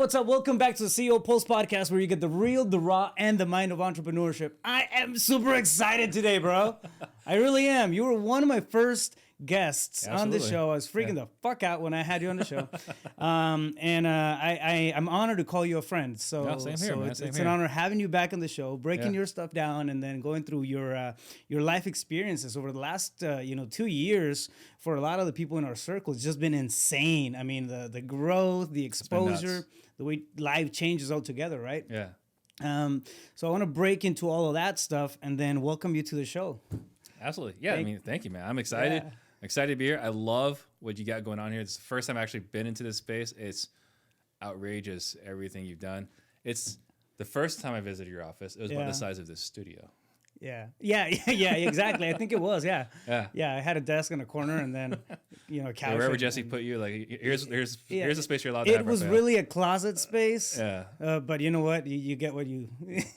What's up? Welcome back to the CEO Pulse podcast, where you get the real, the raw, and the mind of entrepreneurship. I am super excited today, bro. I really am. You were one of my first guests on the show. I was freaking the fuck out when I had you on the show. I'm honored to call you a friend. So, same here, man. It's an honor having you back on the show, breaking your stuff down, and then going through your life experiences over the last 2 years. For a lot of the people in our circle, it's just been insane. I mean, the growth, the exposure, the way life changes altogether, right? Yeah. So I want to break into all of that stuff and then welcome you to the show. Absolutely. Yeah. Thank you, man. I'm excited. Yeah. Excited to be here. I love what you got going on here. It's the first time I've actually been into this space. It's outrageous, everything you've done. It's the first time I visited your office. It was about the size of this studio. Yeah, exactly. I think it was. Yeah. I had a desk in a corner, and then a couch. Wherever Jesse put you, like here's the space you're allowed to have. It was really a closet space. Yeah. But you know what? You get what you.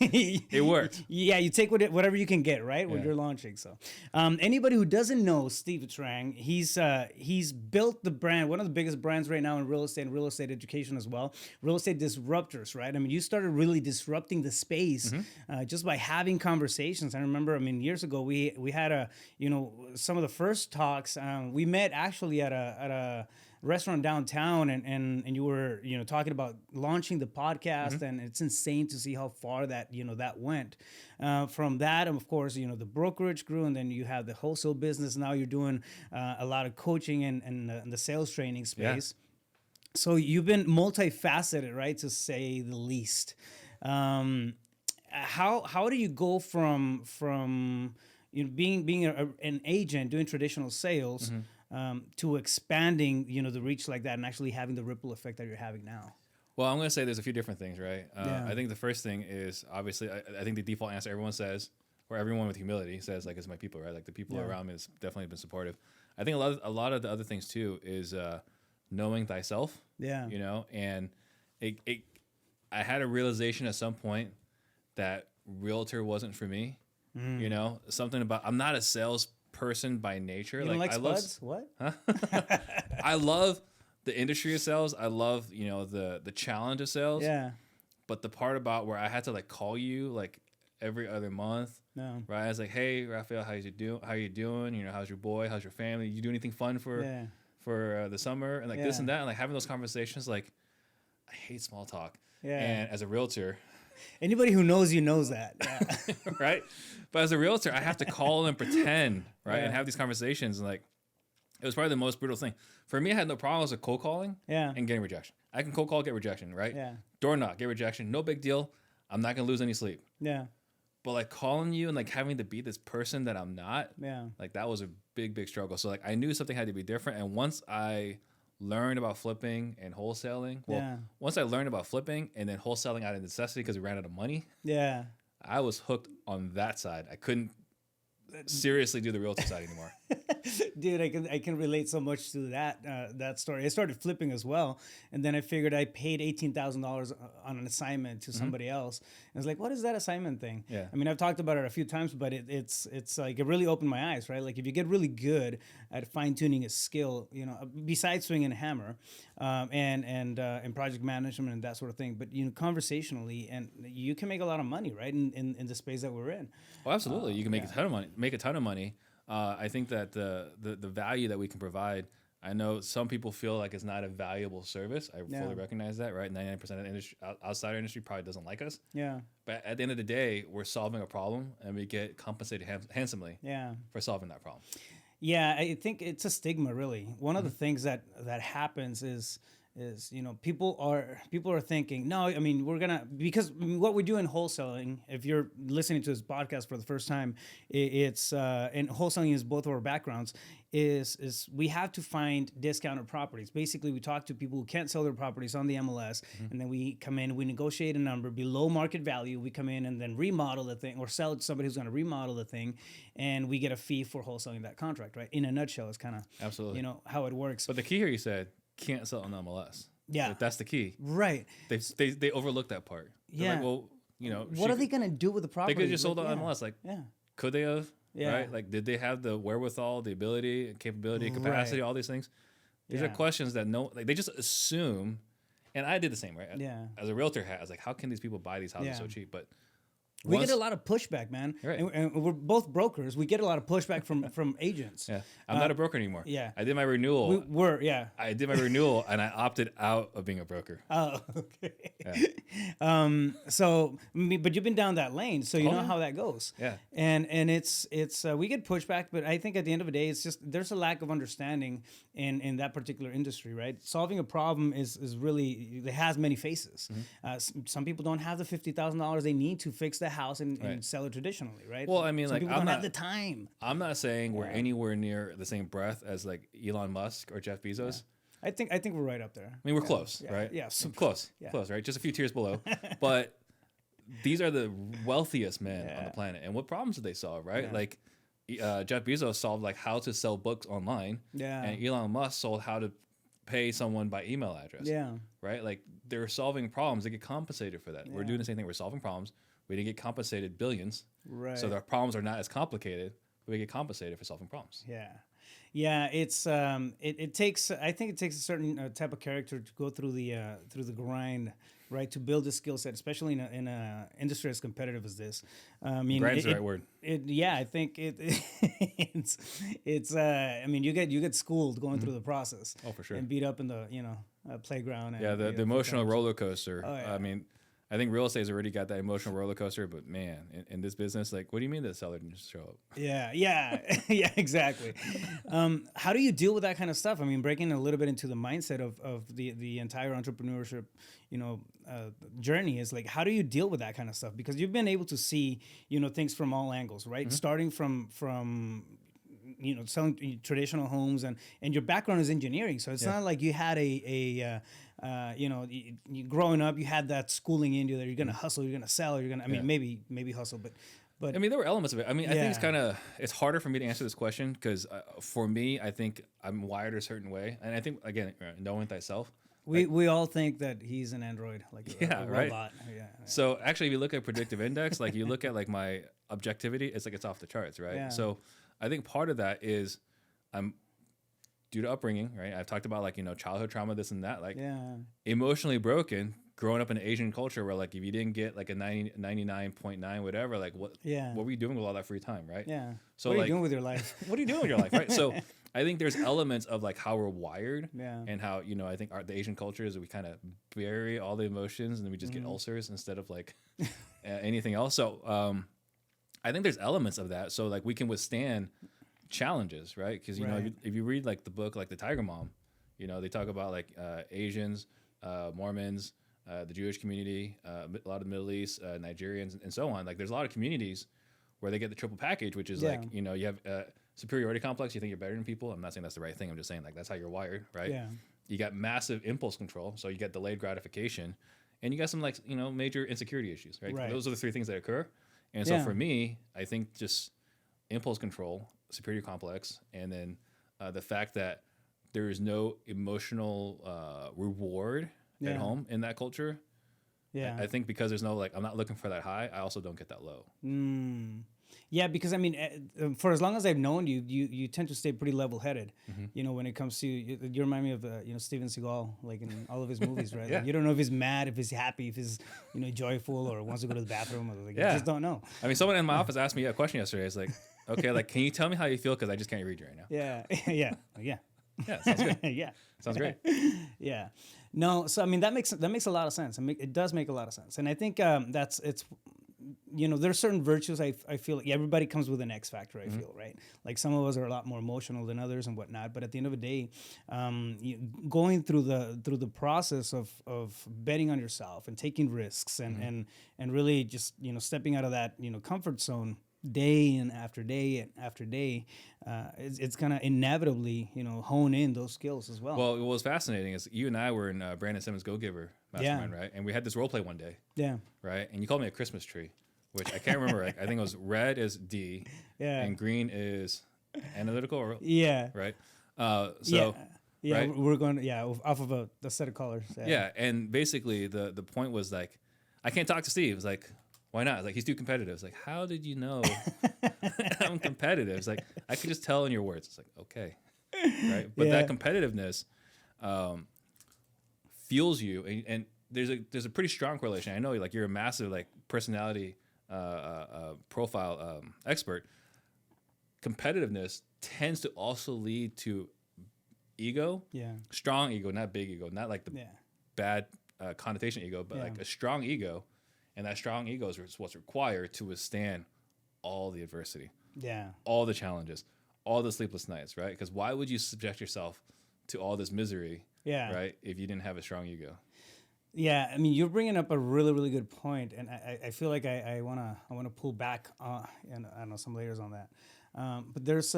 It worked. Yeah, you take whatever you can get, right? When you're launching. So, anybody who doesn't know Steve Trang, he's built the brand, one of the biggest brands right now in real estate and real estate education as well. Real estate disruptors, right? I mean, you started really disrupting the space just by having conversations. I remember, years ago, we had some of the first talks. We met actually at a restaurant downtown, and you were talking about launching the podcast, and it's insane to see how far that that went. From that, and of course, the brokerage grew, and then you have the wholesale business. Now you're doing a lot of coaching and the sales training space. Yeah. So you've been multifaceted, right, to say the least. How do you go from being an agent doing traditional sales to expanding the reach like that and actually having the ripple effect that you're having now? Well, I'm going to say there's a few different things, right? I think the first thing is obviously I think the default answer everyone says, or everyone with humility says, like, it's my people, right? Like the people around me has definitely been supportive. I think a lot of the other things too is knowing thyself. Yeah. And I had a realization at some point that realtor wasn't for me. Something about, I'm not a salesperson by nature. You don't like spuds? What? Huh? I love the industry of sales. I love, the challenge of sales. Yeah. But the part about where I had to call you every other month. No. Right? I was like, hey, Raphael, how you doing? How's your boy? How's your family? You do anything fun for the summer? And this and that. And having those conversations, I hate small talk. Yeah. And as a realtor, anybody who knows you knows that. Yeah. Right? But as a realtor, I have to call and pretend, right? And have these conversations. And it was probably the most brutal thing. For me, I had no problems with cold calling and getting rejection. I can cold call, get rejection, right? Yeah. Door knock, get rejection. No big deal. I'm not going to lose any sleep. Yeah. But calling you and having to be this person that I'm not, that was a big, big struggle. So I knew something had to be different. And once I learned about flipping and wholesaling. Once I learned about flipping and then wholesaling out of necessity because we ran out of money. Yeah. I was hooked on that side. I couldn't seriously do the realtor side anymore. Dude, I can relate so much to that story. I started flipping as well, and then I figured I paid $18,000 on an assignment to somebody else. And I was like, what is that assignment thing? Yeah. I've talked about it a few times, but it's it really opened my eyes, right? If you get really good at fine tuning a skill, besides swinging a hammer, and project management and that sort of thing, but conversationally, and you can make a lot of money, right? In the space that we're in. Oh, absolutely. You can make a ton of money. I think that the value that we can provide, I know some people feel like it's not a valuable service. I fully recognize that, right? 99% of the industry, outside our industry probably doesn't like us. Yeah. But at the end of the day, we're solving a problem and we get compensated handsomely for solving that problem. Yeah, I think it's a stigma, really. One of the things that happens is people are thinking, no, we're gonna, because what we do in wholesaling, if you're listening to this podcast for the first time, it's and wholesaling is both of our backgrounds, is we have to find discounted properties. Basically, we talk to people who can't sell their properties on the MLS, and then we come in, we negotiate a number below market value. We come in and then remodel the thing, or sell it to somebody who's going to remodel the thing, and we get a fee for wholesaling that contract. Right? In a nutshell, it's kind of absolutely how it works. But the key here, you said, can't sell on MLS. Yeah, that's the key. Right. They overlook that part. They're what are they going to do with the property? They could have just sold on MLS. Could they have? Yeah. Right? Did they have the wherewithal, the ability, capability, capacity, all these things? These are questions that they just assume. And I did the same, right? Yeah. As a realtor, I was like, how can these people buy these houses so cheap? But we get a lot of pushback, man. Right. And we're both brokers. We get a lot of pushback from agents. Yeah. I'm not a broker anymore. Yeah. I did my renewal. I did my renewal and I opted out of being a broker. Oh, okay. Yeah. But you've been down that lane, so you know how that goes. Yeah. And it's we get pushback, but I think at the end of the day, it's just there's a lack of understanding in that particular industry, right? Solving a problem is really, it has many faces. Some people don't have the $50,000 they need to fix the house and sell it traditionally, right? Well, I mean, some people don't have the time. I'm not saying we're anywhere near the same breadth as like Elon Musk or Jeff Bezos. I think we're right up there. I mean, we're close, right? Yeah, close, right? Just a few tiers below. But these are the wealthiest men on the planet. And what problems did they solve, right? Yeah. Like Jeff Bezos solved like how to sell books online. Yeah. And Elon Musk solved how to pay someone by email address. Yeah. Right? Like they're solving problems. They get compensated for that. Yeah. We're doing the same thing. We're solving problems. We didn't get compensated billions. Right. So their problems are not as complicated, but we get compensated for solving problems. Yeah. Yeah, it's it takes, I think it takes a certain type of character to go through the grind, right, to build a skill set, especially in a industry as competitive as this. I mean, grind's the right word. I think it's I mean, you get schooled going through the process. Oh, for sure. And beat up in the playground. And, the emotional roller coaster. Oh, yeah. I mean, I think real estate has already got that emotional roller coaster, but man, in this business, like, what do you mean the seller didn't just show up? Yeah, exactly. How do you deal with that kind of stuff? I mean, breaking a little bit into the mindset of the entire entrepreneurship, journey is like, how do you deal with that kind of stuff? Because you've been able to see, things from all angles, right? Mm-hmm. Starting from selling traditional homes, and your background is engineering, so it's not like you had growing up, you had that schooling in you that you're gonna hustle, you're gonna sell, you're gonna. I mean, maybe hustle, but I mean, there were elements of it. I mean, I think it's harder for me to answer this question because for me, I think I'm wired a certain way, and I think again, knowing thyself. We all think that he's an android, like a robot. Yeah. So actually, if you look at predictive index, like you look at like my objectivity, it's like it's off the charts, right? Yeah. So I think part of that is I'm due to upbringing, right? I've talked about like, childhood trauma, this and that, like emotionally broken, growing up in an Asian culture where like if you didn't get like a 99.9 whatever, like what were you doing with all that free time, right? Yeah. So what are you doing with your life? What are you doing with your life, right? So I think there's elements of like how we're wired and how, I think the Asian culture is we kind of bury all the emotions and then we just get ulcers instead of like anything else. So I think there's elements of that. So like we can withstand challenges, right? Because if you read like the book like The Tiger Mom, they talk about like Asians, Mormons, the Jewish community, a lot of the Middle East, Nigerians, and so on. Like there's a lot of communities where they get the triple package, which is like you have superiority complex. You think you're better than people. I'm not saying that's the right thing. I'm just saying like that's how you're wired, right? Yeah. You got massive impulse control, so you get delayed gratification, and you got some like major insecurity issues, right? Those are the three things that occur. And so for me, I think just impulse control, superiority complex, and then the fact that there is no emotional reward at home in that culture. Yeah. I think because there's no like, I'm not looking for that high, I also don't get that low. Yeah, because I mean, for as long as I've known you, you tend to stay pretty level-headed. Mm-hmm. When it comes to you remind me of Steven Seagal, like in all of his movies, right? Like, you don't know if he's mad, if he's happy, if he's joyful, or wants to go to the bathroom, or like you just don't know. I mean, someone in my office asked me a question yesterday. It's like, okay, like, can you tell me how you feel? Because I just can't read you right now. Yeah. Yeah, sounds good. Yeah, sounds great. Yeah, no. So I mean, that makes a lot of sense. It does make a lot of sense, and I think there's certain virtues I feel like everybody comes with an X factor. I feel right. Like some of us are a lot more emotional than others and whatnot. But at the end of the day, going through the process of betting on yourself and taking risks and really just stepping out of that comfort zone day and after day and after day, it's gonna inevitably hone in those skills as well. Well, what was fascinating is you and I were in Brandon Simmons' Go Giver Mastermind, right? And we had this role play one day. Yeah. Right. And you called me a Christmas tree, which I can't remember. I think it was red is D, and green is analytical, or right. Right? We're going off of a set of colors. Yeah, and basically the point was like, I can't talk to Steve. It's like, why not? It's like, he's too competitive. It's like, how did you know I'm competitive? It's like, I could just tell in your words. It's like, okay. Right. But that competitiveness fuels you, and there's a pretty strong correlation. I know like you're a massive like personality profile expert. Competitiveness tends to also lead to ego, strong ego, not big ego, not like the bad connotation ego, but like a strong ego, and that strong ego is what's required to withstand all the adversity, all the challenges, all the sleepless nights, right? Because why would you subject yourself to all this misery, right, if you didn't have a strong ego? Yeah, I mean, you're bringing up a really, really good point, and I feel like I wanna pull back and I don't know some layers on that. But there's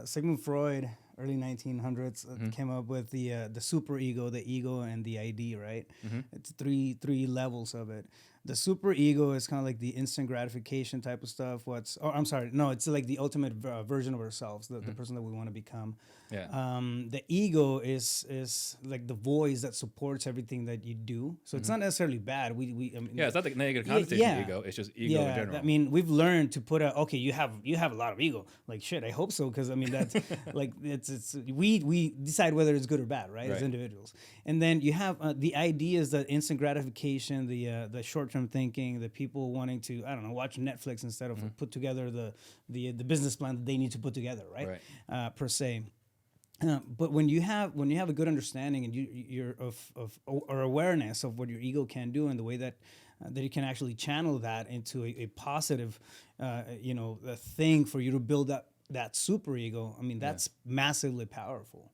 Sigmund Freud, early 1900s, came up with the superego, the ego, and the ID, right? It's three levels of it. The superego is kind of like the instant gratification type of stuff. It's like the ultimate version of ourselves, the person that we want to become. The ego is like the voice that supports everything that you do. So it's not necessarily bad. I mean, it's not the negative connotation of ego. It's just ego in general. I mean, we've learned to put you have a lot of ego. Like shit, I hope so, because I mean that's like we decide whether it's good or bad, right? As individuals. And then you have the ideas, the instant gratification, the short-term thinking, the people wanting to, I don't know, watch Netflix instead of put together the business plan that they need to put together, right? Per se. But when you have a good understanding and you're or awareness of what your ego can do and the way that you can actually channel that into a positive, a thing for you to build up that super ego. I mean, that's massively powerful.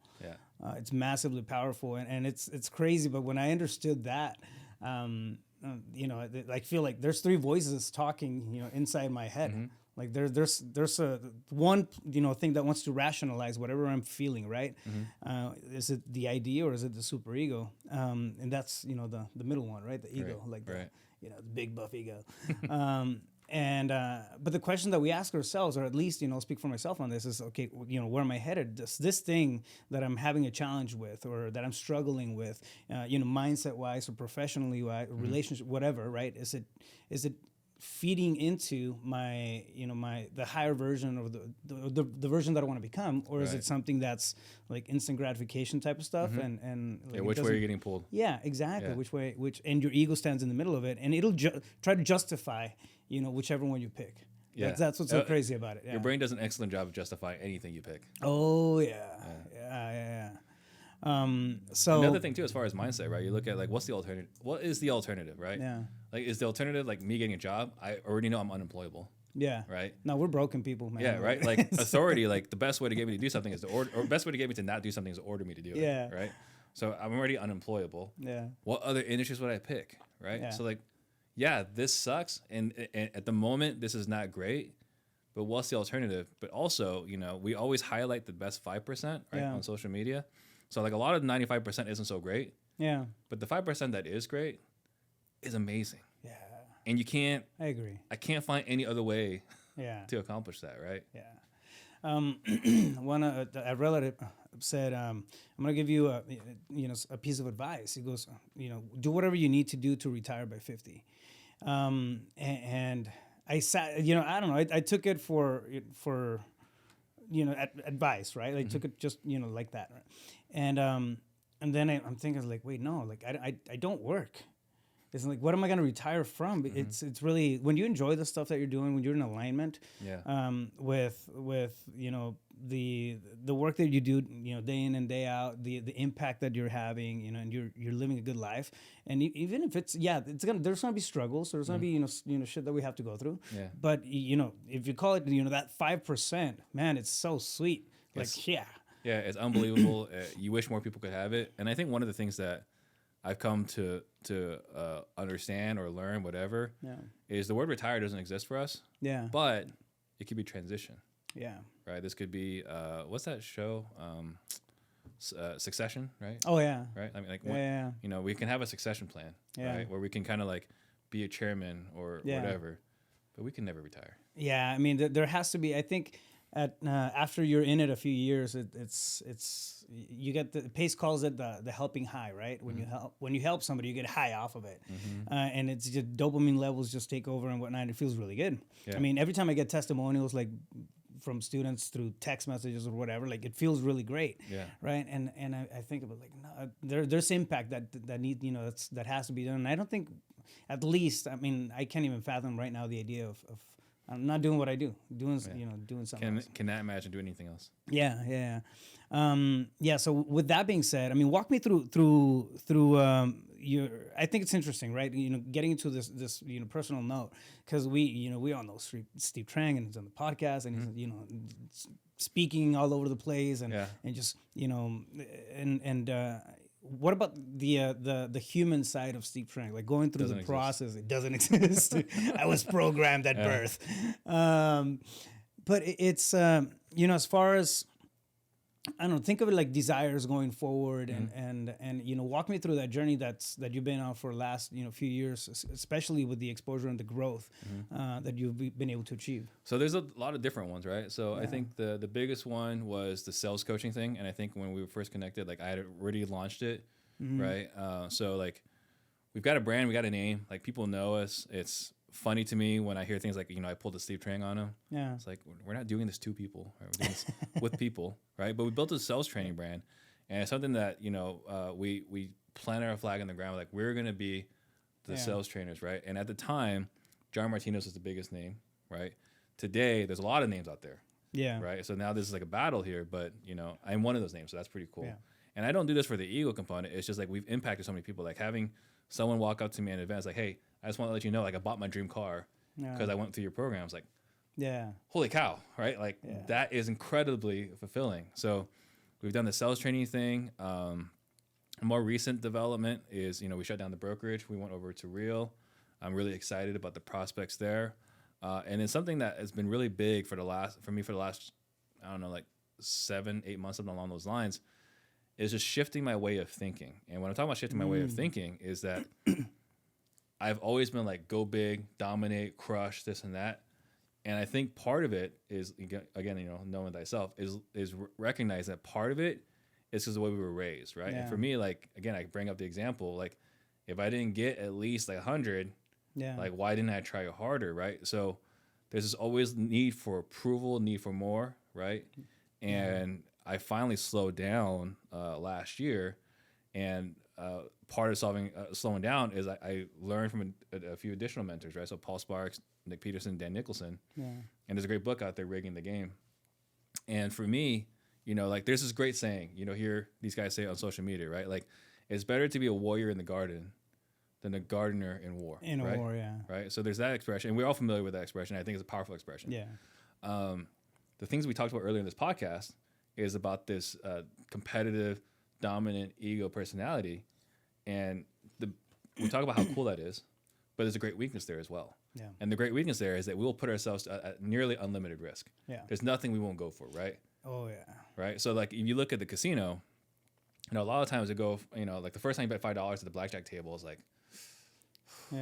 It's massively powerful, and it's crazy. But when I understood that, I feel like there's three voices talking, inside my head. Like there's a one thing that wants to rationalize whatever I'm feeling, right? Is it the idea or is it the superego? And that's the middle one, right? The ego, the big buff ego. But the question that we ask ourselves, or at least speak for myself on this, is okay. Where am I headed? This thing that I'm having a challenge with, or that I'm struggling with, mindset wise or professionally wise, relationship, whatever, right? Is it feeding into my the higher version of the version that I want to become, or is it something that's like instant gratification type of stuff and like which way are you getting pulled? Yeah, exactly. And your ego stands in the middle of it, and it'll try to justify whichever one you pick. That's what's so crazy about it. Your brain does an excellent job of justifying anything you pick. Oh yeah. So another thing too, as far as mindset, right? You look at like what's the alternative? What is the alternative, right? Like, is the alternative like me getting a job? I already know I'm unemployable. Right. No, we're broken people, man. Yeah. Right. Like authority, like the best way to get me to do something is to order, or best way to get me to not do something is to order me to do it. Right. So I'm already unemployable. What other industries would I pick? Right. So like, this sucks, and at the moment this is not great. But what's the alternative? But also, we always highlight the best 5%, right, on social media. So like a lot of the 95% isn't so great. But the 5% that is great is amazing. And you can't. I agree. I can't find any other way. To accomplish that, right? A relative said, "I'm gonna give you a piece of advice." He goes, "Do whatever you need to do to retire by 50." And I sat, I don't know. I took it for advice, right? I took it just like that, right? And then I'm thinking like, wait, no, like I don't work. It's like, what am I going to retire from? It's really when you enjoy the stuff that you're doing, when you're in alignment, with the work that you do, day in and day out, the impact that you're having, and you're living a good life. And even if there's gonna be struggles, there's gonna be shit that we have to go through. But if you call it that 5%, man, it's so sweet. It's unbelievable. You wish more people could have it. And I think one of the things that I've come to understand or learn, whatever, is the word retire doesn't exist for us. But it could be transition. Right. This could be what's that show? Succession, right? Oh yeah. Right. I mean, we can have a succession plan, right, where we can kind of like be a chairman or whatever, but we can never retire. I mean, there has to be. I think after you're in it a few years, it's you get the Pace calls it the helping high, right? When you help somebody, you get high off of it, and it's just dopamine levels just take over and whatnot. And it feels really good. I mean, every time I get testimonials like from students through text messages or whatever, like it feels really great. Yeah. Right. And I think about like, no, there's impact that need, that has to be done. And I don't think, at least, I mean, I can't even fathom right now the idea of I'm not doing what I do, doing something else. Cannot imagine doing anything else. Yeah. So with that being said, I mean, walk me through your. I think it's interesting, right? Getting into this personal note, because we all know Steve Trang, and he's on the podcast, and he's speaking all over the place, and just what about the human side of Steve Trang, like going through the process? It doesn't exist. I was programmed at birth. But it's as far as, I don't know, think of it like desires going forward, and walk me through that journey that you've been on for the last few years, especially with the exposure and the growth that you've been able to achieve. So there's a lot of different ones, right? So I think the biggest one was the sales coaching thing, and I think when we were first connected, like I had already launched it, right? So like we've got a brand, we got a name, like people know us. It's funny to me when I hear things like, I pulled a Steve Trang on him. Yeah. It's like, we're not doing this to people, right? We're doing this with people, right? But we built a sales training brand, and it's something that, we planted our flag on the ground. Like, we're going to be the sales trainers, right? And at the time, John Martinez was the biggest name, right? Today, there's a lot of names out there. Yeah. Right? So now this is like a battle here, but, I'm one of those names, so that's pretty cool. Yeah. And I don't do this for the ego component. It's just like we've impacted so many people. Like having someone walk up to me in advance, like, hey, I just want to let you know, like, I bought my dream car because I went through your programs. Like, holy cow, right? Like, that is incredibly fulfilling. So we've done the sales training thing. A more recent development is, we shut down the brokerage. We went over to Real. I'm really excited about the prospects there. And it's something that has been really big for the last, I don't know, like 7-8 months, something along those lines, is just shifting my way of thinking. And when I'm talking about shifting my way of thinking, is that I've always been like, go big, dominate, crush, this and that. And I think part of it is, again, knowing thyself, is recognize that part of it is because of the way we were raised, right? Yeah. And for me, like, again, I bring up the example, like, if I didn't get at least like 100, like, why didn't I try harder, right? So there's this always need for approval, need for more, right? And I finally slowed down last year, and part of slowing down is I learned from a few additional mentors, right? So Paul Sparks, Nick Peterson, Dan Nicholson, and there's a great book out there, Rigging the Game. And for me, like there's this great saying, hear these guys say it on social media, right? Like, it's better to be a warrior in the garden than a gardener in war. In a war, yeah. Right? So there's that expression, and we're all familiar with that expression. I think it's a powerful expression. Yeah. The things we talked about earlier in this podcast is about this competitive, dominant ego personality. And we talk about how cool that is, but there's a great weakness there as well. Yeah. And the great weakness there is that we will put ourselves at nearly unlimited risk. Yeah. There's nothing we won't go for, right? Oh, yeah. Right? So, like, if you look at the casino, a lot of times it go, like the first time you bet $5 at the blackjack table is like,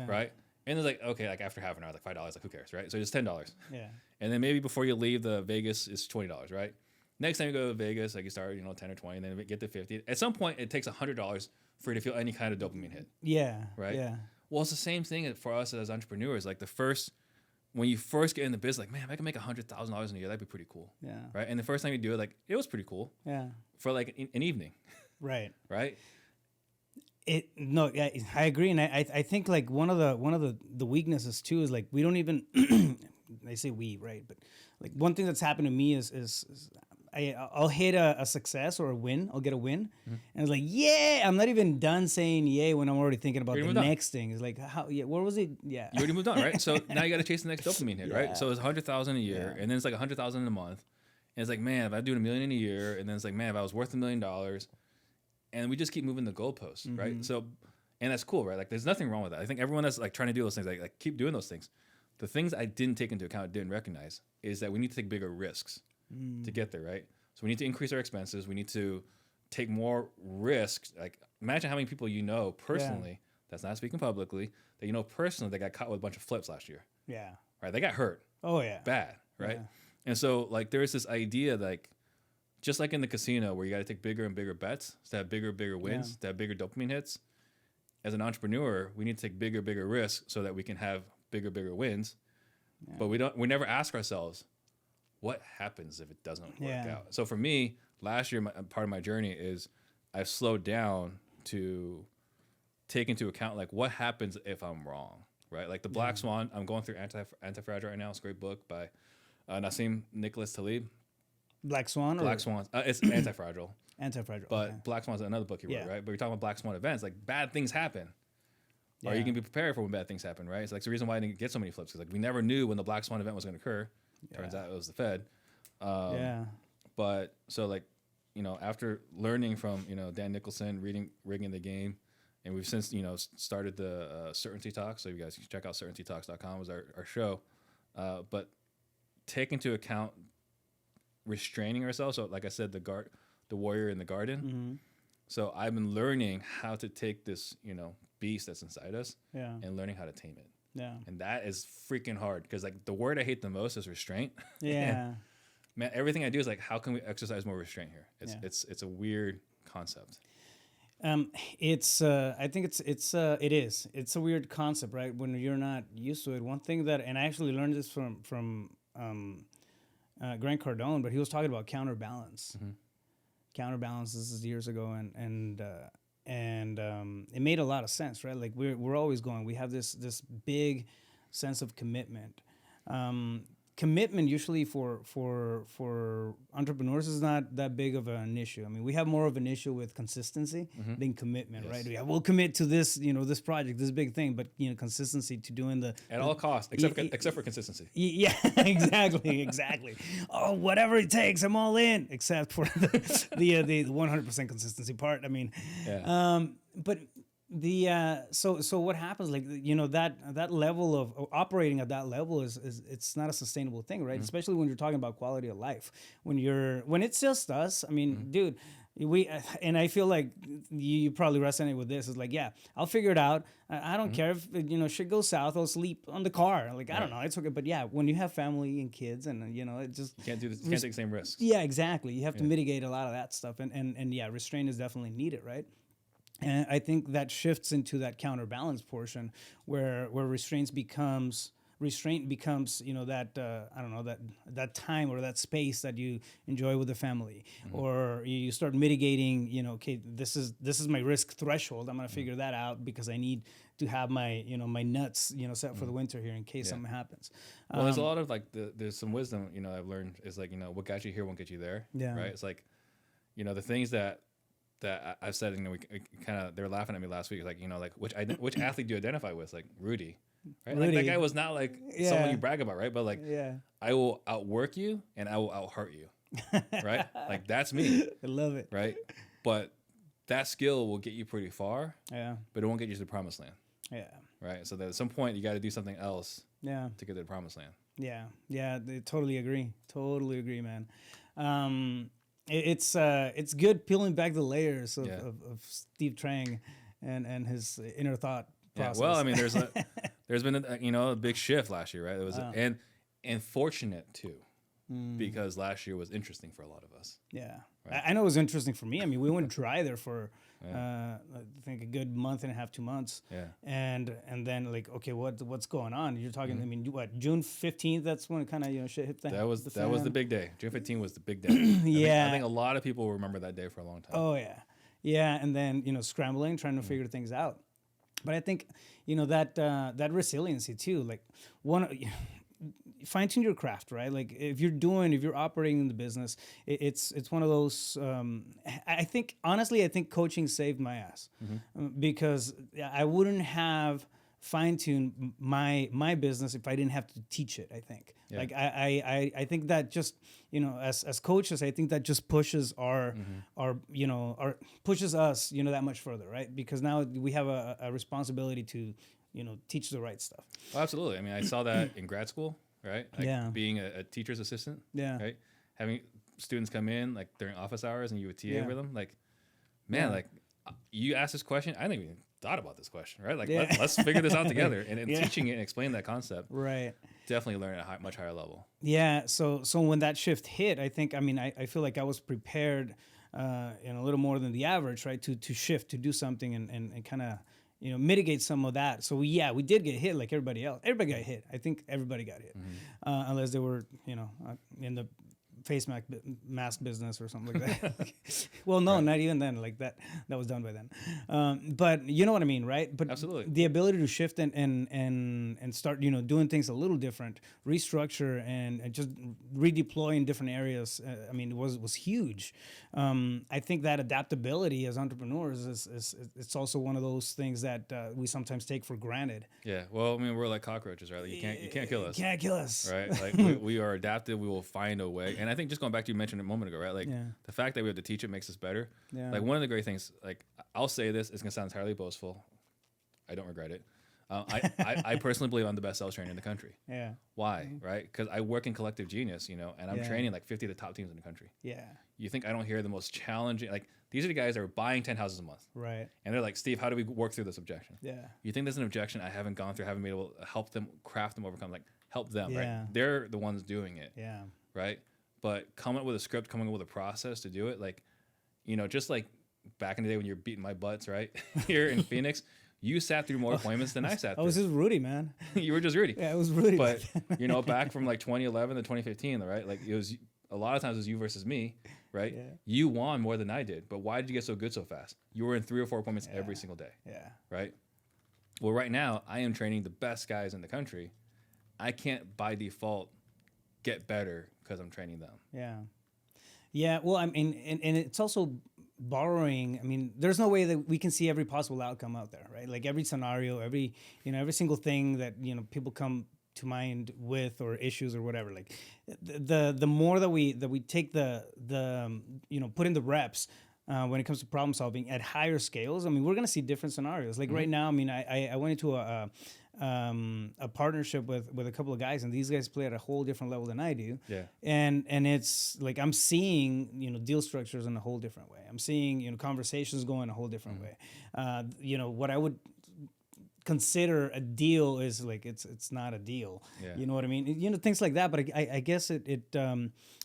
right? And it's like, okay, like after half an hour, like $5, like who cares, right? So it's $10. Yeah. And then maybe before you leave the Vegas, it's $20, right? Next time you go to Vegas, like you start, 10 or 20, and then get to 50. At some point, it takes $100 for you to feel any kind of dopamine hit. Yeah. Right? Yeah. Well, it's the same thing for us as entrepreneurs. Like when you first get in the business, like, man, if I can make $100,000 in a year, that'd be pretty cool. Yeah. Right? And the first time you do it, like, it was pretty cool. Yeah. For like an evening. Right. Right? I agree. And I think like one of the weaknesses too is like, we don't even, I say we, right? But like one thing that's happened to me is I'll hit a success or a win. I'll get a win. Mm-hmm. And it's like, yeah, I'm not even done saying yay when I'm already thinking about the next thing. It's like, what was it? Yeah. You already moved on, right? So now you got to chase the next dopamine hit, right? So it's $100,000 a year, and then it's like $100,000 in a month. And it's like, man, if I do $1 million in a year, and then it's like, man, if I was worth $1 million, and we just keep moving the goalposts, mm-hmm. right? So, and that's cool, right? Like, there's nothing wrong with that. I think everyone that's like trying to do those things, like keep doing those things. The things I didn't take into account, didn't recognize, is that we need to take bigger risks to get there, right? So we need to increase our expenses. We need to take more risks. Like, imagine how many people personally, that's not speaking publicly, that personally that got caught with a bunch of flips last year. Yeah. Right? They got hurt. Oh, yeah. Bad, right? Yeah. And so, like, there's this idea, like, just like in the casino where you got to take bigger and bigger bets to have bigger wins, to have bigger dopamine hits. As an entrepreneur, we need to take bigger risks so that we can have bigger wins. Yeah. But we never ask ourselves, what happens if it doesn't work out? So for me, last year, part of my journey is I've slowed down to take into account like what happens if I'm wrong, right? Like the Black Swan. I'm going through Anti-Fragile right now. It's a great book by Nassim Nicholas Taleb. Black Swan? Black Swans. It's Anti-Fragile. Anti-Fragile. But Black Swan's another book he wrote, right? But we're talking about Black Swan events. Like bad things happen. Or you can be prepared for when bad things happen, right? It's like the reason why I didn't get so many flips. Because like we never knew when the Black Swan event was going to occur. Turns out it was the Fed. But so like, you know, after learning from, you know, Dan Nicholson, reading Rigging the Game, and we've since, you know, started the Certainty Talks. So you guys can check out certaintytalks.com was our show. But take into account restraining ourselves. So like I said, the warrior in the garden. Mm-hmm. So I've been learning how to take this, you know, beast that's inside us and learning how to tame it. Yeah. And that is freaking hard because like the word I hate the most is restraint. Yeah. Man, everything I do is like, how can we exercise more restraint here? It's a weird concept. I think it's a weird concept, right? When you're not used to it. One thing that, and I actually learned this from Grant Cardone, but he was talking about counterbalance. Mm-hmm. Counterbalance. This is years ago, and it made a lot of sense, right? Like we're always going. We have this big sense of commitment. Commitment usually for entrepreneurs is not that big of an issue. I mean, we have more of an issue with consistency than commitment, right? Yeah, we'll commit to this, you know, this project, this big thing, but you know, consistency to doing at all costs, except for consistency. Yeah, exactly. Oh, whatever it takes, I'm all in, except for the 100% consistency part. I mean, but. So what happens, like, you know, that level of operating at that level is it's not a sustainable thing, right? Mm-hmm. Especially when you're talking about quality of life. When it's just us, I mean, dude, and I feel like you probably resonate with this. It's like, yeah, I'll figure it out. I don't care if, you know, shit goes south. I'll sleep on the car. Like, I don't know. It's okay. But yeah, when you have family and kids and, you know, it just... You can't do this. You can't take the same risks. Yeah, exactly. You have to mitigate a lot of that stuff. And yeah, restraint is definitely needed, right? And I think that shifts into that counterbalance portion where restraint becomes, you know, that I don't know, that time or that space that you enjoy with the family, or you start mitigating, you know, okay, this is my risk threshold. I'm gonna figure that out because I need to have my, you know, my nuts, you know, set for the winter here in case something happens. Well, there's a lot of like there's some wisdom, you know, I've learned is like, you know, what got you here won't get you there. Yeah. Right. It's like, you know, the things that I've said, you know, we kind of, they were laughing at me last week, like, you know, like which athlete do you identify with? Like Rudy, right? Rudy. Like that guy was not like someone you brag about, right? But like, I will outwork you and I will out-heart you, right? Like that's me. I love it. Right? But that skill will get you pretty far, but it won't get you to the promised land. Yeah. Right? So that at some point you got to do something else to get to the promised land. Yeah. Yeah, I totally agree, man. It's good peeling back the layers of Steve Trang and his inner thought process. Yeah, well, I mean, there's been a big shift last year, right? It was and fortunate too, because last year was interesting for a lot of us. Yeah, right? I know it was interesting for me. I mean, we went dry there for I think a good month and a half, 2 months. Yeah, and then like, okay, what's going on? You're talking. I mean, what, June 15th? That's when it kind of, you know, shit hit the fan. That was the big day. June 15th was the big day. I think a lot of people remember that day for a long time. Oh yeah, and then, you know, scrambling, trying to figure things out. But I think, you know, that resiliency too, like fine-tune your craft, right? Like if you're operating in the business, it's one of those, I think coaching saved my ass because I wouldn't have fine-tuned my business if I didn't have to teach it, I think. Yeah. Like I think that just, you know, as coaches, I think that just pushes pushes us, you know, that much further, right? Because now we have a responsibility to, you know, teach the right stuff. Well, absolutely. I mean, I saw that in grad school, right? Like being a teacher's assistant. Yeah. Right. Having students come in like during office hours and you would TA with them. Like, man, like you asked this question. I didn't even thought about this question, right? Like, let's figure this out together. And teaching it and explaining that concept. Right. Definitely learn at a much higher level. Yeah. So when that shift hit, I think, I mean, I feel like I was prepared, a little more than the average, right? To shift, to do something and kind of, mitigate some of that. So we did get hit like everybody else. Everybody got hit. I think everybody got hit, unless they were, in the face mask business or something like that. Well, no, not even then. Like that was done by then. But you know what I mean, right? But absolutely, the ability to shift and start, doing things a little different, restructure and just redeploy in different areas. I mean, it was huge. I think that adaptability as entrepreneurs is it's also one of those things that we sometimes take for granted. Yeah. Well, I mean, we're like cockroaches, right? Like you can't kill us. Can't kill us. Right. Like we are adaptive. We will find a way. And I think just going back to you mentioned a moment ago, right? Like the fact that we have to teach it makes us better. Yeah. Like one of the great things, like I'll say this, it's gonna sound entirely boastful. I don't regret it. I personally believe I'm the best sales trainer in the country. Yeah. Why? Right? Because I work in Collective Genius, and I'm training like 50 of the top teams in the country. Yeah. You think I don't hear the most challenging, like these are the guys that are buying 10 houses a month. Right. And they're like, Steve, how do we work through this objection? Yeah. You think there's an objection I haven't gone through, haven't been able to help them, craft them, overcome, like help them, right? They're the ones doing it. Yeah. Right? But coming up with a script, coming up with a process to do it, like, just like back in the day when you're beating my butts, right? Here in Phoenix, you sat through more appointments than I sat through. I was just Rudy, man. You were just Rudy. Yeah, it was Rudy. But, back from like 2011 to 2015, right? Like it was, a lot of times it was you versus me, right? Yeah. You won more than I did. But why did you get so good so fast? You were in 3 or 4 appointments every single day. Yeah. Right? Well, right now, I am training the best guys in the country. I can't by default get better because I'm training them. Yeah. Yeah. Well, I mean, and it's also borrowing. I mean, there's no way that we can see every possible outcome out there, right? Like every scenario, every single thing that, people come to mind with or issues or whatever. Like the more that we take the put in the reps when it comes to problem solving at higher scales, I mean, we're going to see different scenarios. Like right now, I mean, I went into a partnership with a couple of guys, and these guys play at a whole different level than I do. Yeah. And it's like I'm seeing deal structures in a whole different way. I'm seeing conversations going a whole different way. What I would consider a deal is like it's not a deal. Yeah. You know what I mean? Things like that. But I guess it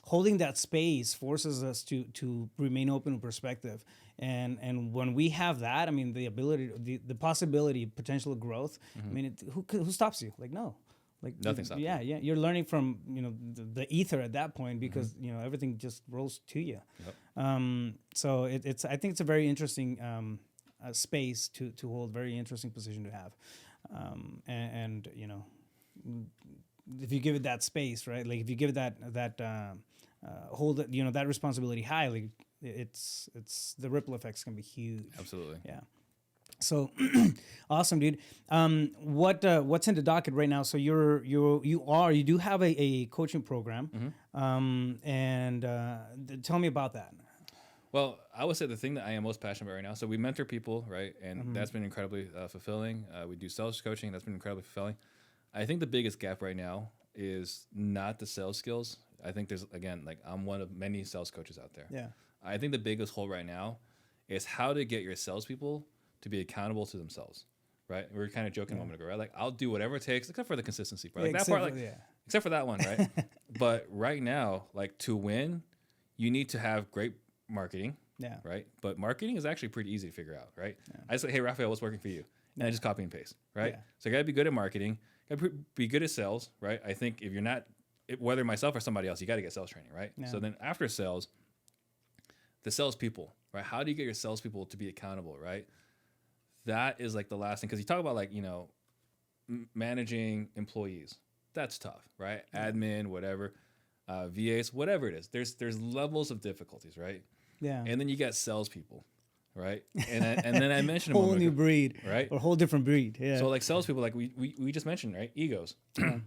holding that space forces us to remain open to perspective. And when we have that, I mean, the ability, the possibility, potential of growth. I mean, who stops you? Like no, like nothing stops. Yeah, yeah. You're learning from the ether at that point because everything just rolls to you. Yep. So it's I think it's a very interesting space to hold, very interesting position to have, and if you give it that space, right? Like if you give it that hold it, that responsibility high, like it's the ripple effects can be huge. Absolutely. Yeah. So awesome, dude. What's in the docket right now? So you do have a coaching program, and tell me about that. Well, I would say the thing that I am most passionate about right now. So we mentor people, right, and that's been incredibly fulfilling. We do sales coaching. That's been incredibly fulfilling. I think the biggest gap right now is not the sales skills. I think there's, again, like I'm one of many sales coaches out there. Yeah. I think the biggest hole right now is how to get your salespeople to be accountable to themselves, right? We were kind of joking a moment ago, right? Like I'll do whatever it takes, except for the consistency part. Like that part, except for that one, right? But right now, like to win, you need to have great marketing, right? But marketing is actually pretty easy to figure out, right? Yeah. I say, hey, Raphael, what's working for you? And I just copy and paste, right? Yeah. So you got to be good at marketing, got to be good at sales, right? I think if you're not, whether myself or somebody else, you got to get sales training, right? Yeah. So then after sales, the salespeople, right? How do you get your salespeople to be accountable, right? That is like the last thing, because you talk about like, managing employees. That's tough, right? Yeah. Admin, whatever, VAs, whatever it is. There's levels of difficulties, right? Yeah. And then you got salespeople, right? And then I mentioned whole new breed, right? Or whole different breed. Yeah. So like salespeople, like we just mentioned, right? Egos.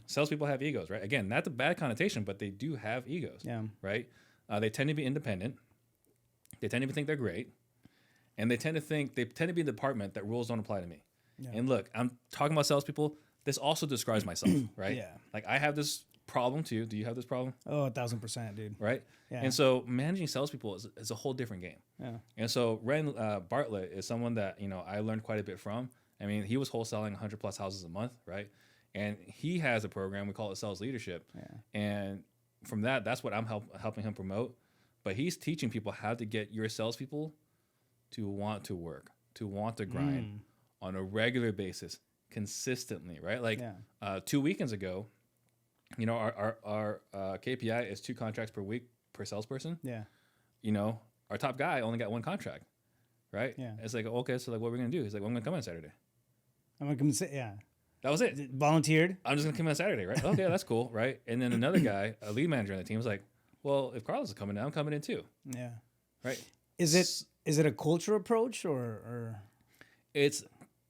Salespeople have egos, right? Again, not the bad connotation, but they do have egos. Yeah. Right. They tend to be independent. They tend to think they're great, and they tend to be in the department that rules don't apply to me. Yeah. And look, I'm talking about salespeople. This also describes myself, right? Yeah. Like I have this problem too. Do you have this problem? Oh, 1,000%, dude. Right. Yeah. And so managing salespeople is a whole different game. Yeah. And so Ren Bartlett is someone that I learned quite a bit from. I mean, he was wholesaling 100+ houses a month, right? And he has a program, we call it Sales Leadership. Yeah. And from that's what I'm helping him promote. But he's teaching people how to get your salespeople to want to work, to want to grind on a regular basis, consistently, right? Like 2 weekends ago, you know, our KPI is 2 contracts per week per salesperson. Yeah. You know, our top guy only got 1 contract, right? Yeah. It's like, okay, so like, what are we going to do? He's like, well, I'm going to come on Saturday. I'm going to come say, yeah. That was it. Volunteered. I'm just going to come on Saturday, right? Okay, that's cool, right? And then another guy, a lead manager on the team, was like, well, if Carlos is coming in, I'm coming in too. Yeah. Right? Is it a culture approach or? It's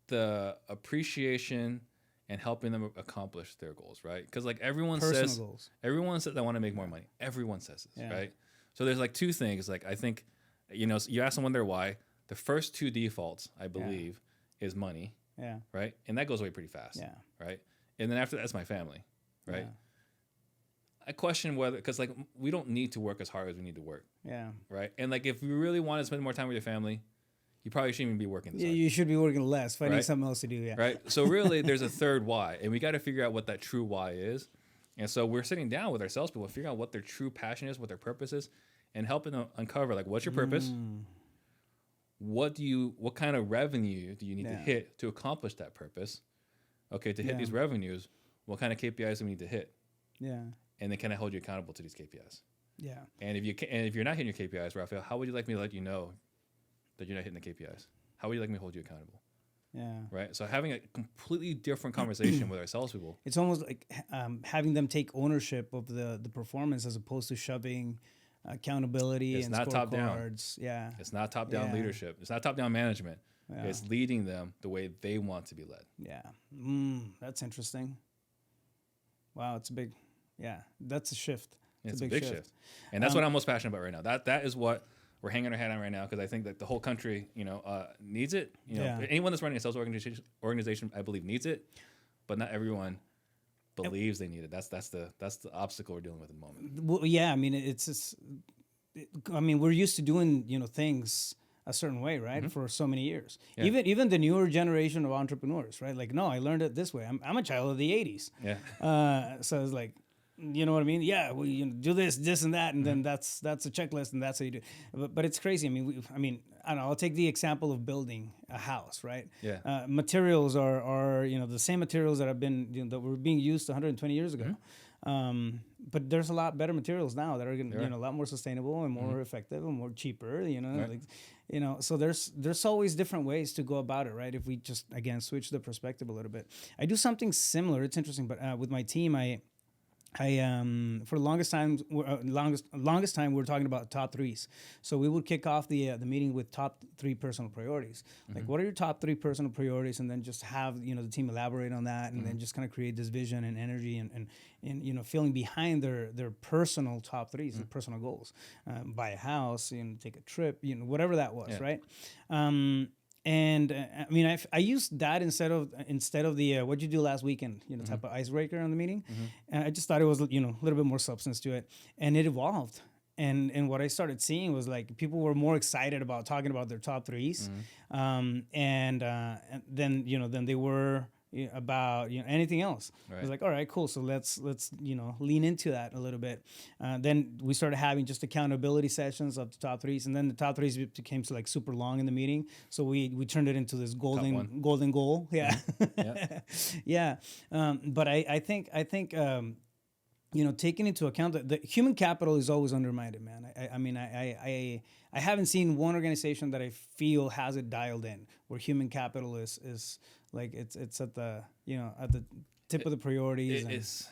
the appreciation and helping them accomplish their goals, right? Because like everyone says they want to make more money. Everyone says this, right? So there's like 2 things. Like I think, you know, you ask someone their why. The first 2 defaults, I believe, is money. Yeah. Right. And that goes away pretty fast. Yeah. Right. And then after that's my family. Right. Yeah. I question whether, because like we don't need to work as hard as we need to work. Yeah. Right. And like if you really want to spend more time with your family, you probably shouldn't even be working this hard. You should be working less, finding something else to do. Yeah. Right. So really, there's a third why, and we got to figure out what that true why is. And so we're sitting down with our salespeople, figuring out what their true passion is, what their purpose is, and helping them uncover like what's your purpose. What kind of revenue do you need to hit to accomplish that purpose? Okay, to hit these revenues, what kind of KPIs do we need to hit? Yeah. And then can I hold you accountable to these KPIs? Yeah. And if you're not hitting your KPIs, Raphael, how would you like me to let you know that you're not hitting the KPIs? How would you like me to hold you accountable? Yeah. Right. So having a completely different conversation with our salespeople. It's almost like having them take ownership of the performance as opposed to shoving accountability and scorecards. Yeah. It's not top-down leadership. It's not top-down management. Yeah. It's leading them the way they want to be led. Yeah. That's interesting. Wow, it's a big, that's a shift. It's a big shift. And that's what I'm most passionate about right now. That is what we're hanging our head on right now, because I think that the whole country, you know, needs it. You know, anyone that's running a sales organization, I believe, needs it, but not everyone believes they need it. That's the obstacle we're dealing with at the moment. Well, yeah, I mean, it's just, we're used to doing, you know, things a certain way, right? For so many years. Yeah. Even the newer generation of entrepreneurs, right? Like, no, I learned it this way. I'm a child of the 80s. Yeah. So it's like, you know what I mean? Yeah, well, you know, do this, and that, and then that's a checklist, and that's how you do. But it's crazy. I mean, I don't know. I'll take the example of building a house, right? Yeah. Materials are you know the same materials that that were being used 120 years ago. But there's a lot better materials now that are a lot more sustainable and more effective and more cheaper. You know, so there's always different ways to go about it, right? If we just again switch the perspective a little bit. I do something similar. It's interesting, but with my team, I for the longest time we were talking about top 3s. So we would kick off the meeting with top 3 personal priorities. Like, what are your top 3 personal priorities, and then just have the team elaborate on that, and then just kind of create this vision and energy and feeling behind their personal top 3s, their personal goals. Buy a house, take a trip, whatever that was, right? And I used that instead of the what'd you do last weekend, type of icebreaker on the meeting. And I just thought it was a little bit more substance to it, and it evolved. And what I started seeing was like people were more excited about talking about their top 3s, and then they were about anything else. Right. I was like, all right, cool. So let's lean into that a little bit. Then we started having just accountability sessions of the top 3s, and then the top 3s became like super long in the meeting. So we turned it into this golden goal. Yeah, yeah. But I think taking into account that the human capital is always undermined, man. I haven't seen one organization that I feel has it dialed in where human capital is like it's at the at the tip of the priorities.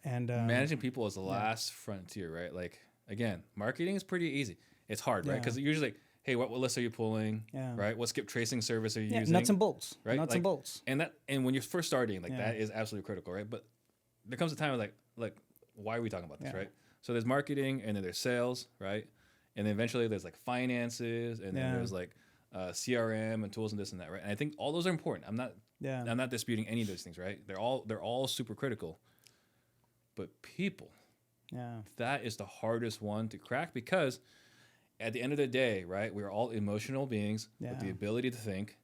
And managing people is the last frontier, right? Like, again, marketing is pretty easy. It's hard, right? Because usually, hey, what list are you pulling? Yeah. Right? What skip tracing service are you using? Nuts and bolts. Right? Nuts and bolts. And when you're first starting, that is absolutely critical, right? But there comes a time like why are we talking about this, right? So there's marketing, and then there's sales, right? And then eventually there's like finances, and then there's like CRM and tools and this and that, right? And I think all those are important. I'm not disputing any of those things, right? They're all super critical. But people, that is the hardest one to crack, because at the end of the day, right, we're all emotional beings with the ability to think,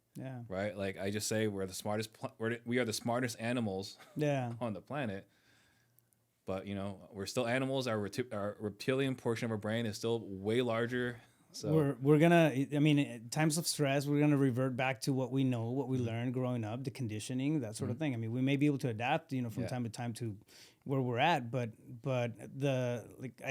right? Like I just say, we are the smartest animals on the planet. But we're still animals. Our reptilian portion of our brain is still way larger So we're gonna. I mean, in times of stress, we're gonna revert back to what we know, what we learned growing up, the conditioning, that sort of thing. I mean, we may be able to adapt, from time to time to where we're at, but I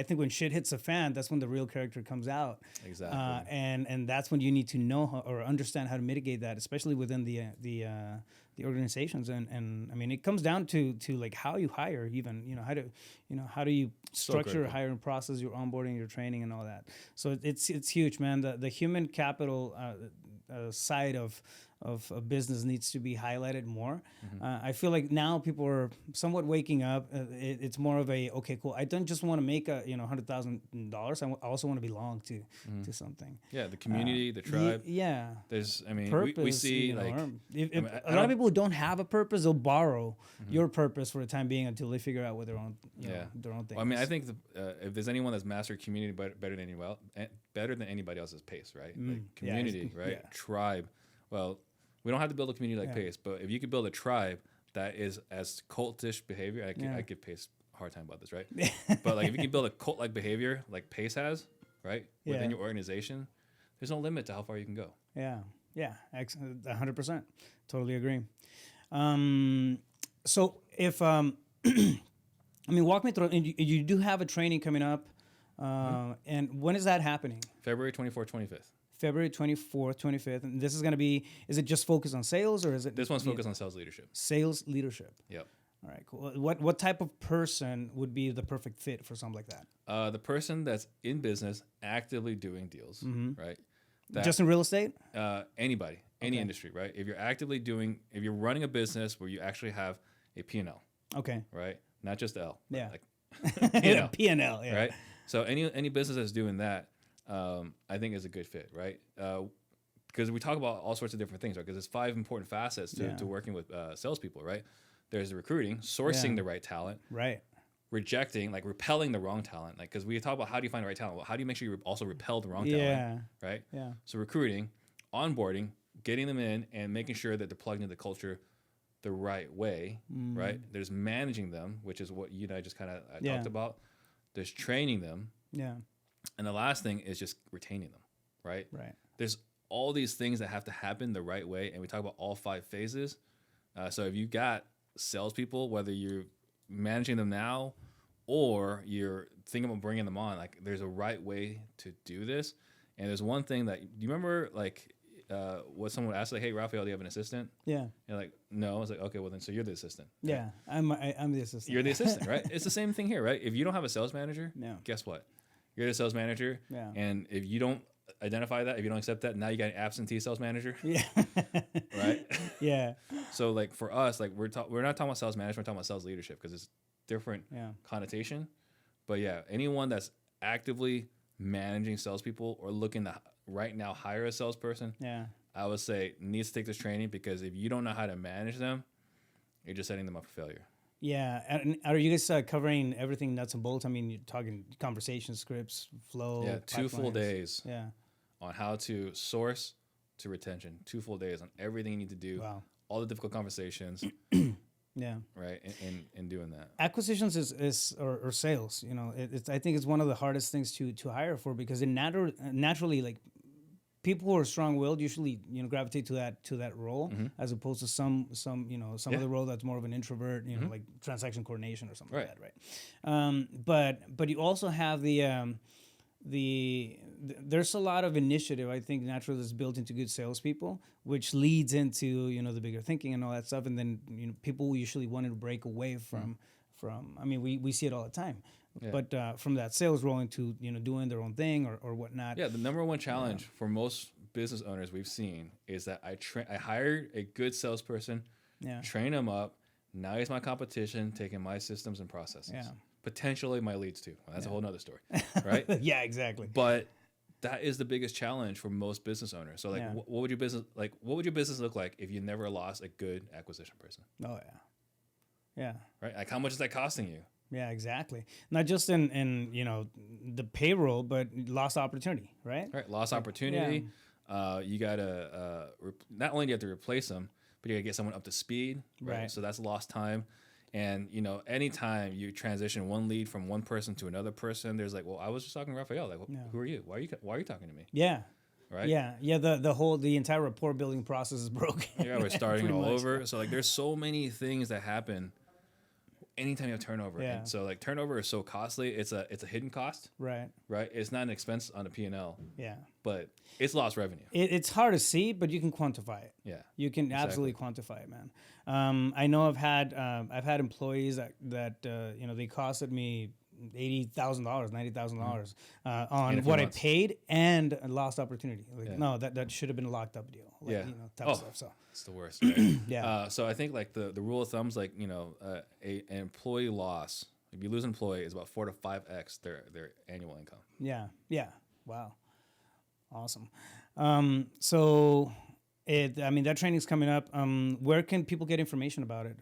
think when shit hits the fan, that's when the real character comes out. Exactly. And that's when you need to know or understand how to mitigate that, especially within the organizations. And I mean, it comes down to like how you hire, even how do you structure your hiring process, your onboarding, your training, and all that. So it's huge, man. The human capital side of business needs to be highlighted more. I feel like now people are somewhat waking up. It's more of a, okay, cool, I don't just want to make $100,000. I also want to belong to something. Yeah, the community, the tribe. Yeah. There's, I mean, purpose, we see like a lot of people who don't have a purpose, they'll borrow your purpose for the time being until they figure out what their own their own thing. Well, I mean, I think if there's anyone that's mastered community better than anybody else's pace, right? Like community, right? Yeah. Tribe. Well, we don't have to build a community like Pace, but if you could build a tribe that is as cultish behavior, I give Pace a hard time about this, right? But like if you can build a cult-like behavior like Pace has, right, within your organization, there's no limit to how far you can go. Yeah, 100%, totally agree. So if I mean, walk me through. And you do have a training coming up, and when is that happening? February 24th, 25th. February 24th, 25th. And this is going to be, is it just focused on sales, or is it? This one's focused on sales leadership. Sales leadership. Yep. All right, cool. What type of person would be the perfect fit for something like that? The person that's in business, actively doing deals, right? Just in real estate? Anybody, any industry, right? If you're running a business where you actually have a P&L. Okay. Right? Not just L. Yeah. Like P&L. P&L, yeah. Right? So any business that's doing that, I think is a good fit, right? Because we talk about all sorts of different things, right? Because there's 5 important facets to working with salespeople, right? There's the recruiting, sourcing the right talent, right? Rejecting, like repelling the wrong talent, like because we talk about how do you find the right talent? Well, how do you make sure you also repel the wrong talent, right? Yeah. So recruiting, onboarding, getting them in, and making sure that they're plugged into the culture the right way, right? There's managing them, which is what you and I just kind of talked about. There's training them, and the last thing is just retaining them, right? Right. There's all these things that have to happen the right way, and we talk about all 5 phases. So if you got salespeople, whether you're managing them now or you're thinking about bringing them on, like there's a right way to do this. And there's one thing that, do you remember like what someone would ask, like, hey, Raphael, do you have an assistant? Yeah. You're like, no. I was like, okay, well then, so you're the assistant. Yeah, I'm the assistant. You're the assistant, right? It's the same thing here, right? If you don't have a sales manager, guess what? You're the sales manager. Yeah. And if you don't identify that, if you don't accept that, now you got an absentee sales manager. Yeah. Right? Yeah. So like for us, like we're not talking about sales management, we're talking about sales leadership because it's different connotation. But yeah, anyone that's actively managing salespeople or looking to right now hire a salesperson, I would say needs to take this training, because if you don't know how to manage them, you're just setting them up for failure. Yeah. And are you guys covering everything nuts and bolts? I mean, you're talking conversation scripts, flow. Yeah, 2 full days. Yeah. On how to source to retention. 2 full days on everything you need to do. Wow. All the difficult conversations. Yeah. Right. In doing that. Acquisitions or sales. You know, I think it's one of the hardest things to hire for, because it naturally, like, people who are strong-willed usually, gravitate to that role, as opposed to some other role that's more of an introvert, like transaction coordination or something like that, right? But you also have there's a lot of initiative, I think, naturally that's built into good salespeople, which leads into the bigger thinking and all that stuff, and then people usually want to break away from. I mean, we see it all the time. Yeah. But from that sales role into doing their own thing or whatnot. Yeah, the number one challenge for most business owners we've seen is that I hired a good salesperson, train him up. Now he's my competition, taking my systems and processes. Yeah. Potentially my leads too. Well, that's a whole nother story, right? Yeah, exactly. But that is the biggest challenge for most business owners. So like, what would your business look like if you never lost a good acquisition person? Oh yeah, yeah. Right. Like, how much is that costing you? Yeah, exactly. Not just in the payroll, but lost opportunity, right? Right, lost opportunity. Yeah. You gotta not only do you have to replace them, but you gotta get someone up to speed, right? So that's lost time. And, you know, anytime you transition one lead from one person to another person, there's like, well, I was just talking to Raphael. Like, who are you? Why are you talking to me? Yeah. Right. Yeah. Yeah. The entire rapport building process is broken. Yeah. We're starting all over. So like, there's so many things that happen anytime you have turnover. Yeah. And so like turnover is so costly. It's a hidden cost. Right. Right. It's not an expense on a P&L. Yeah. But it's lost revenue. It's hard to see, but you can quantify it. Yeah. You can absolutely quantify it, man. I know I've had employees that you know, they costed me $80,000, $90,000 on what I paid and a lost opportunity. Like, no, that should have been a locked up deal. Like, you know, type of stuff. So it's the worst. Right? Yeah. So I think like the rule of thumb is like, you know, an employee loss. If you lose an employee, is about 4 to 5x their annual income. Yeah. Yeah. Wow. Awesome. So that training's coming up. Where can people get information about it?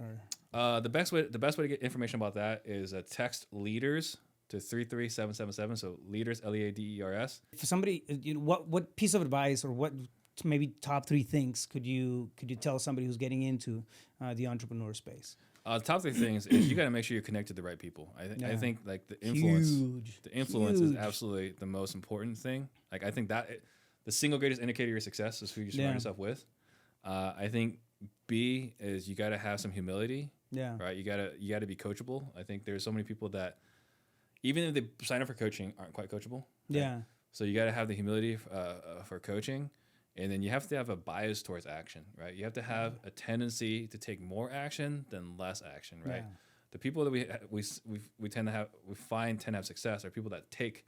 Or the best way to get information about that is text leaders to 33777. So leaders, LEADERS. For somebody, you know, what piece of advice or what maybe top 3 things could you tell somebody who's getting into the entrepreneur space? Top 3 things is you got to make sure you're connected to the right people. I think like the influence is absolutely the most important thing. Like I think that the single greatest indicator of your success is who you surround yourself with. I think B is you got to have some humility. Yeah. Right. You gotta be coachable. I think there's so many people that even if they sign up for coaching aren't quite coachable. Right? Yeah. So you got to have the humility for coaching, and then you have to have a bias towards action. Right. You have to have a tendency to take more action than less action. Right. Yeah. The people that we tend to have success are people that take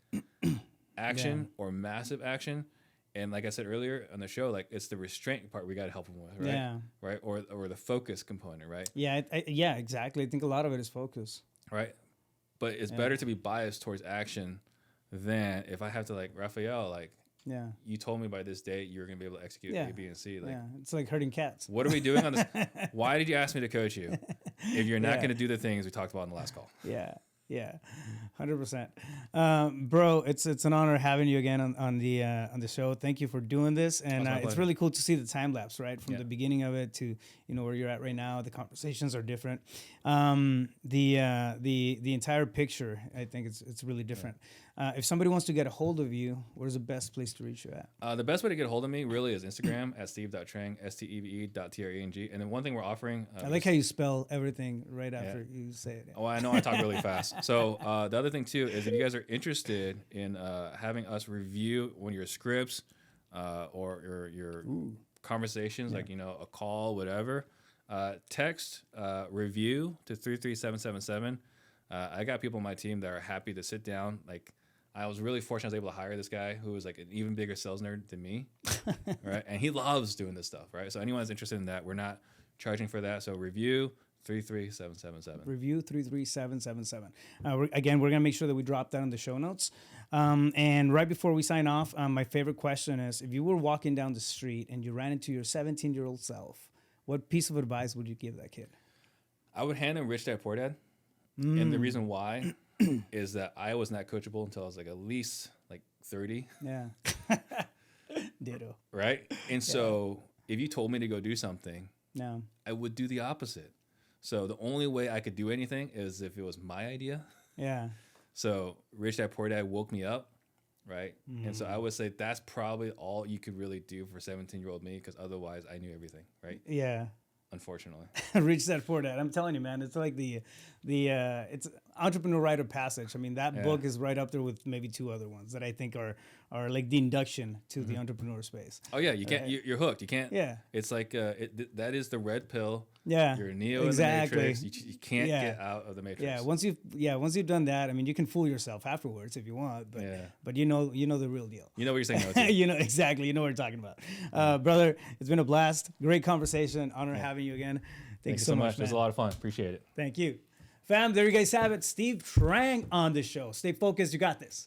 action or massive action. And like I said earlier on the show, like it's the restraint part we got to help them with, right? Yeah. Right. Or the focus component, right? Yeah. Yeah. Exactly. I think a lot of it is focus. Right. But it's better to be biased towards action than if I have to like Raphael, like, you told me by this date you were gonna be able to execute A, B, and C. Like, it's like herding cats. What are we doing on this? Why did you ask me to coach you if you're not gonna do the things we talked about in the last call? Yeah. Yeah, 100%, bro. It's an honor having you again on the show. Thank you for doing this, and it's really cool to see the time lapse, right, from the beginning of it to where you're at right now. The conversations are different. The entire picture, I think it's really different. If somebody wants to get a hold of you, where's the best place to reach you at? The best way to get a hold of me really is Instagram at steve.trang, steve.trang. And then one thing we're offering. I like how you spell everything right after you say it. Oh, I know I talk really fast. So the other thing too is if you guys are interested in having us review one of your scripts or your conversations, like a call, whatever, text review to 33777. I got people on my team that are happy to sit down. Like I was really fortunate I was able to hire this guy who was like an even bigger sales nerd than me, right? And he loves doing this stuff, right? So anyone that's interested in that, we're not charging for that. So review 33777. Review 33777. Again, we're going to make sure that we drop that in the show notes. And right before we sign off, my favorite question is, if you were walking down the street and you ran into your 17-year-old self, what piece of advice would you give that kid? I would hand him Rich Dad Poor Dad. And the reason why is that I was not coachable until I was like at least like 30. Yeah. Ditto. Right? And so if you told me to go do something, no, I would do the opposite. So the only way I could do anything is if it was my idea. Yeah. So Rich Dad Poor Dad woke me up, right? And so I would say that's probably all you could really do for 17-year-old me, because otherwise I knew everything, right? Yeah. Unfortunately. Rich Dad Poor Dad. I'm telling you, man, it's like the it's entrepreneur rite of passage. I mean, that book is right up there with maybe 2 other ones that I think are like the induction to the entrepreneur space. Oh yeah, you can't. You're hooked. You can't. Yeah. It's like that is the red pill. Yeah. You're Neo in the Matrix. You can't get out of the Matrix. Yeah. Once you've done that, I mean, you can fool yourself afterwards if you want, but you know the real deal. You know what you're saying. No to. You know exactly. You know what we're talking about, brother. It's been a blast. Great conversation. Honor having you again. Thanks so much. It was a lot of fun. Appreciate it. Thank you, fam. There you guys have it. Steve Trang on the show. Stay focused. You got this.